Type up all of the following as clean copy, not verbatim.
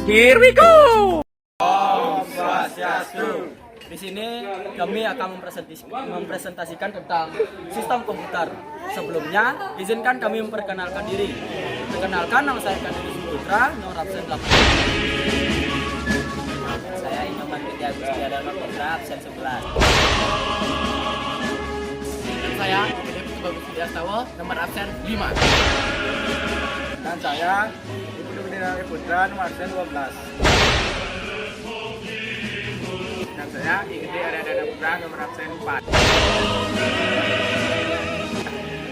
Here we go. Om Swastiastu. Di sini kami akan mempresentasikan tentang sistem komputer. Sebelumnya, izinkan kami memperkenalkan diri. Perkenalkan, nama saya Kadis Putra, nomor absen 8. Saya Inoman Widya Gustiadana Putra, absen 11. Dan saya Gede Bagus Widiastawa, nomor absen 5. Dan saya Ibnu Widya Putra, nomor absen 12. Dan saya Igede Aryadana Putra, nomor absen 4.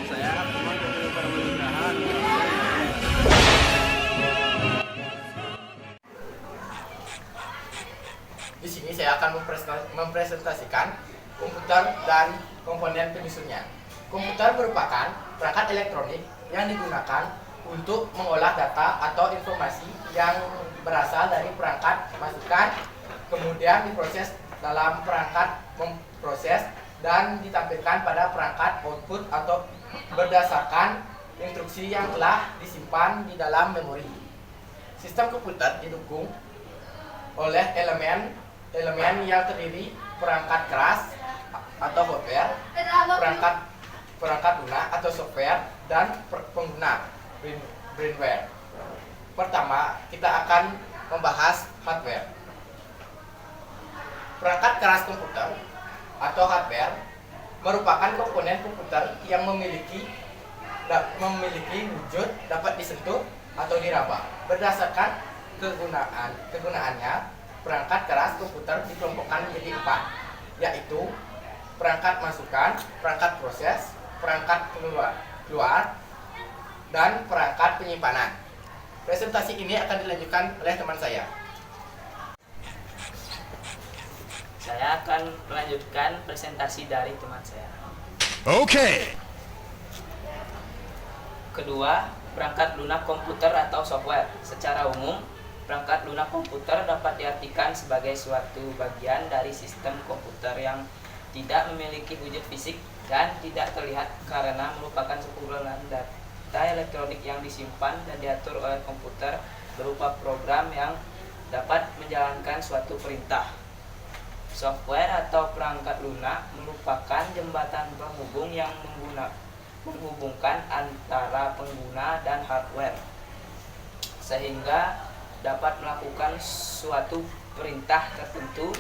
Saya Umar Dr. Paramunugraha, nomor absen 5. Di sini saya akan mempresentasikan komputer dan komponen penyusunnya. Komputer merupakan perangkat elektronik yang digunakan untuk mengolah data atau informasi yang berasal dari perangkat masukan, kemudian diproses dalam perangkat memproses dan ditampilkan pada perangkat output atau berdasarkan instruksi yang telah disimpan di dalam memori. Sistem komputer didukung oleh elemen yang terdiri perangkat keras atau hardware, perangkat lunak atau software, dan pengguna brainware. Pertama, kita akan membahas hardware. Perangkat keras komputer atau hardware merupakan komponen komputer yang memiliki wujud dapat disentuh atau diraba. Berdasarkan kegunaannya, perangkat keras komputer dikelompokkan menjadi 4, yaitu perangkat masukan, perangkat proses, perangkat keluar, dan perangkat penyimpanan. Presentasi ini akan dilanjutkan oleh teman saya. Saya akan melanjutkan presentasi dari teman saya. Okay. Kedua, perangkat lunak komputer atau software. Secara umum, perangkat lunak komputer dapat diartikan sebagai suatu bagian dari sistem komputer yang tidak memiliki wujud fisik dan tidak terlihat karena merupakan sekumpulan data elektronik yang disimpan dan diatur oleh komputer berupa program yang dapat menjalankan suatu perintah. Software atau perangkat lunak merupakan jembatan penghubung yang menghubungkan antara pengguna dan hardware, sehingga dapat melakukan suatu perintah tertentu.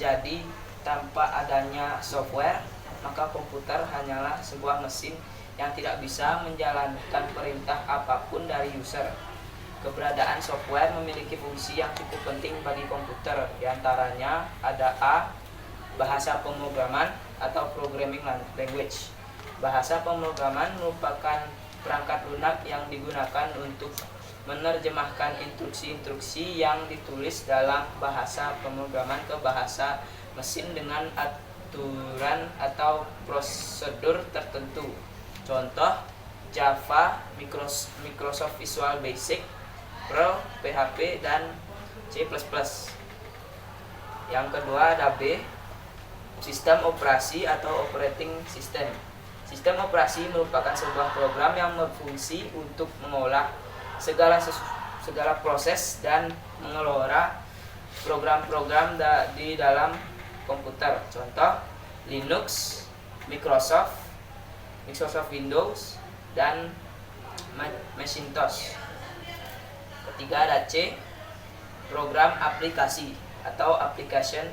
Jadi, tanpa adanya software, maka komputer hanyalah sebuah mesin yang tidak bisa menjalankan perintah apapun dari user. Keberadaan software memiliki fungsi yang cukup penting bagi komputer. Di antaranya ada A. Bahasa pemrograman atau programming language. Bahasa pemrograman merupakan perangkat lunak yang digunakan untuk menerjemahkan instruksi-instruksi yang ditulis dalam bahasa pemrograman ke bahasa mesin dengan aturan atau prosedur tertentu. Contoh, Java, Microsoft Visual Basic, Perl, PHP, dan C++. Yang kedua ada B. Sistem operasi atau operating system. Sistem operasi merupakan sebuah program yang berfungsi untuk mengolah segala proses dan mengelola program-program di dalam komputer. Contoh, Linux, Microsoft Windows, dan Macintosh. Ketiga ada C. Program aplikasi atau application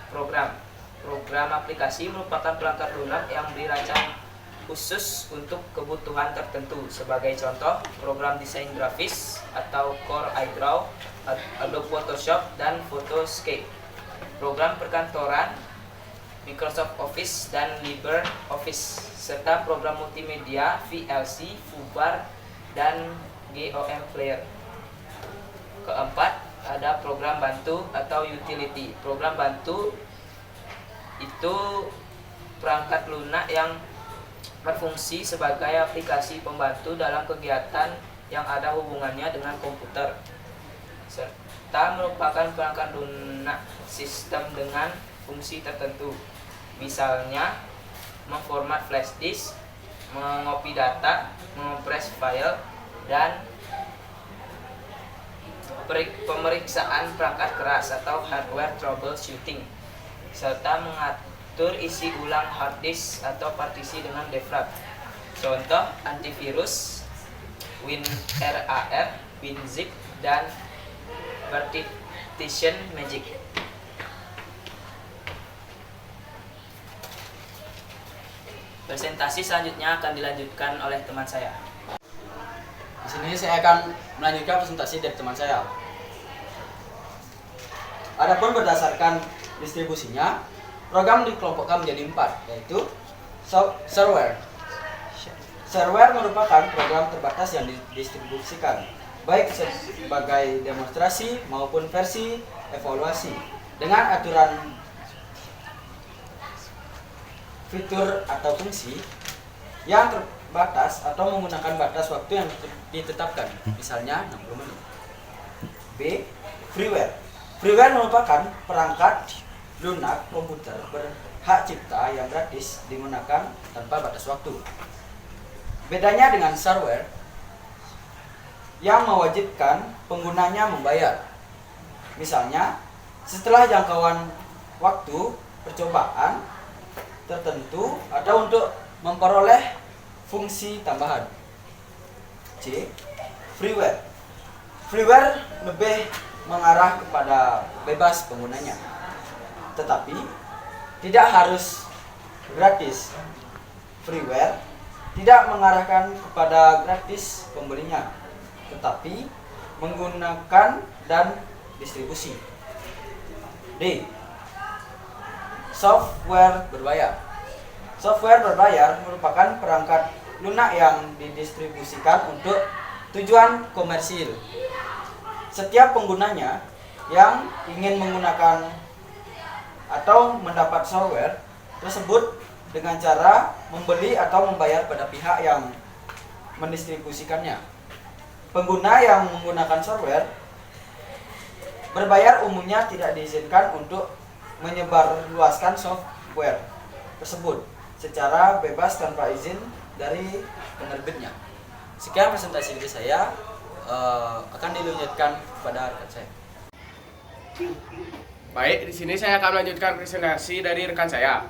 program. Program aplikasi merupakan perangkat lunak yang dirancang khusus untuk kebutuhan tertentu. Sebagai contoh, program desain grafis atau Core iDraw, Adobe Photoshop, dan Photoscape. Program perkantoran, Microsoft Office dan LibreOffice, serta program multimedia, VLC, Fubar, dan GOM Player. Keempat, ada program bantu atau utility. Program bantu itu perangkat lunak yang berfungsi sebagai aplikasi pembantu dalam kegiatan yang ada hubungannya dengan komputer, serta merupakan perangkat lunak sistem dengan fungsi tertentu. Misalnya, memformat flash disk, mengopi data, mengopres file, dan pemeriksaan perangkat keras atau hardware troubleshooting, serta mengatur isi ulang hard disk atau partisi dengan defrag. Contoh antivirus, WinRAR, WinZip, dan Partition Magic. Presentasi selanjutnya akan dilanjutkan oleh teman saya. Di sini saya akan melanjutkan presentasi dari teman saya. Adapun berdasarkan distribusinya, program dikelompokkan menjadi 4, yaitu shareware. Shareware merupakan program terbatas yang didistribusikan, baik sebagai demonstrasi maupun versi evaluasi, dengan aturan fitur atau fungsi yang terbatas atau menggunakan batas waktu yang ditetapkan, misalnya 60 menit. B. Freeware. Freeware merupakan perangkat lunak komputer berhak cipta yang gratis digunakan tanpa batas waktu. Bedanya dengan shareware yang mewajibkan penggunanya membayar. Misalnya, setelah jangkauan waktu percobaan tertentu atau untuk memperoleh fungsi tambahan. C. Freeware. Freeware lebih mengarah kepada bebas penggunanya, tetapi tidak harus gratis. Freeware tidak mengarahkan kepada gratis pembelinya, tetapi menggunakan dan distribusi. D. Software berbayar. Software berbayar merupakan perangkat lunak yang didistribusikan untuk tujuan komersil. Setiap penggunanya yang ingin menggunakan atau mendapat software tersebut dengan cara membeli atau membayar pada pihak yang mendistribusikannya. Pengguna yang menggunakan software berbayar umumnya tidak diizinkan untuk menyebarluaskan software tersebut secara bebas tanpa izin dari penerbitnya. Sekian presentasi dari saya, akan dilanjutkan kepada rekan saya. Baik, di sini saya akan melanjutkan presentasi dari rekan saya.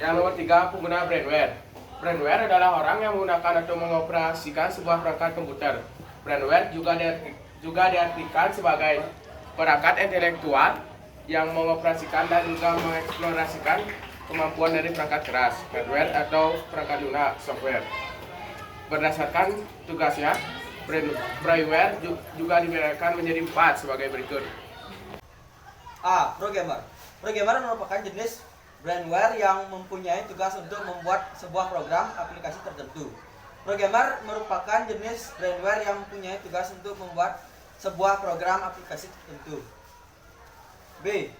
Yang nomor 3, pengguna brandware. Brandware adalah orang yang menggunakan atau mengoperasikan sebuah perangkat komputer. Brandware juga diartikan sebagai perangkat intelektual yang mengoperasikan dan juga mengeksplorasikan kemampuan dari perangkat keras, hardware atau perangkat lunak, software. Berdasarkan tugasnya, brandware juga dibedakan menjadi 4 sebagai berikut. A. Programmer. Programmer merupakan jenis brandware yang mempunyai tugas untuk membuat sebuah program aplikasi tertentu. Programmer merupakan jenis brandware yang mempunyai tugas untuk membuat sebuah program aplikasi tertentu. B.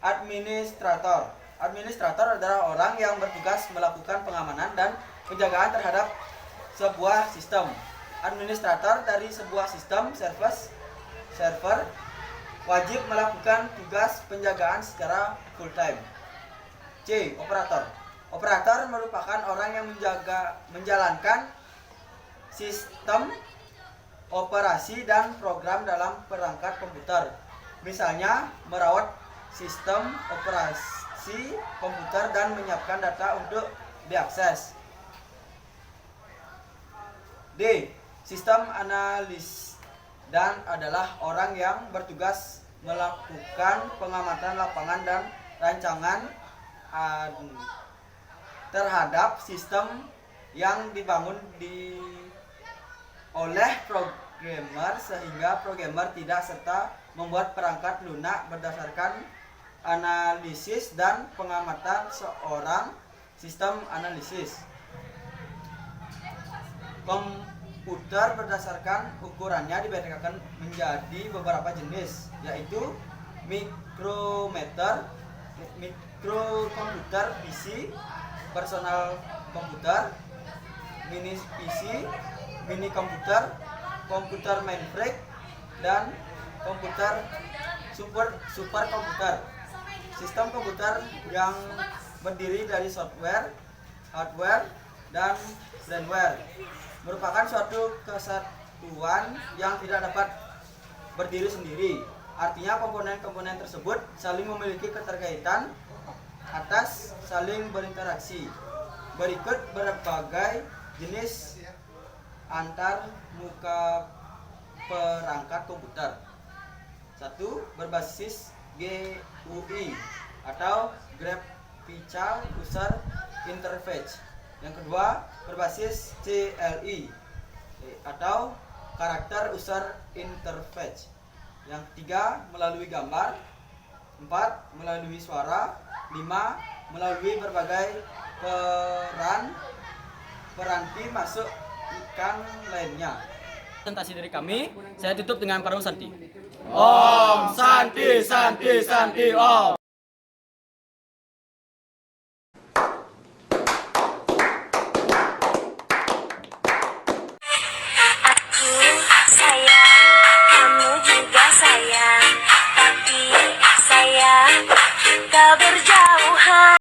Administrator. Administrator adalah orang yang bertugas melakukan pengamanan dan penjagaan terhadap sebuah sistem. Administrator dari sebuah sistem server wajib melakukan tugas penjagaan secara full time. C. Operator. Operator merupakan orang yang menjalankan sistem operasi dan program dalam perangkat komputer. Misalnya, merawat sistem operasi komputer dan menyiapkan data untuk diakses. D. Sistem analis dan adalah orang yang bertugas melakukan pengamatan lapangan dan rancangan terhadap sistem yang dibangun oleh programmer, sehingga programmer tidak serta membuat perangkat lunak berdasarkan analisis dan pengamatan seorang sistem analisis. Komputer berdasarkan ukurannya dibedakan menjadi beberapa jenis, yaitu mikrometer, mikrokomputer PC, personal komputer, mini PC, mini komputer, komputer mainframe, dan komputer super komputer. Sistem komputer yang berdiri dari software, hardware, dan brandware merupakan suatu kesatuan kesatuan yang tidak dapat berdiri sendiri. Artinya komponen-komponen tersebut saling memiliki keterkaitan atas saling berinteraksi. Berikut berbagai jenis antar muka perangkat komputer. 1. Berbasis GUI atau Graphical User Interface. Yang kedua, berbasis CLI atau Character User Interface. Yang ketiga, melalui gambar. 4. Melalui suara. 5. Melalui berbagai peranti masuk ikan lainnya. Presentasi dari kami, saya tutup dengan Parung Santi. Om Santi Santi Santi Om.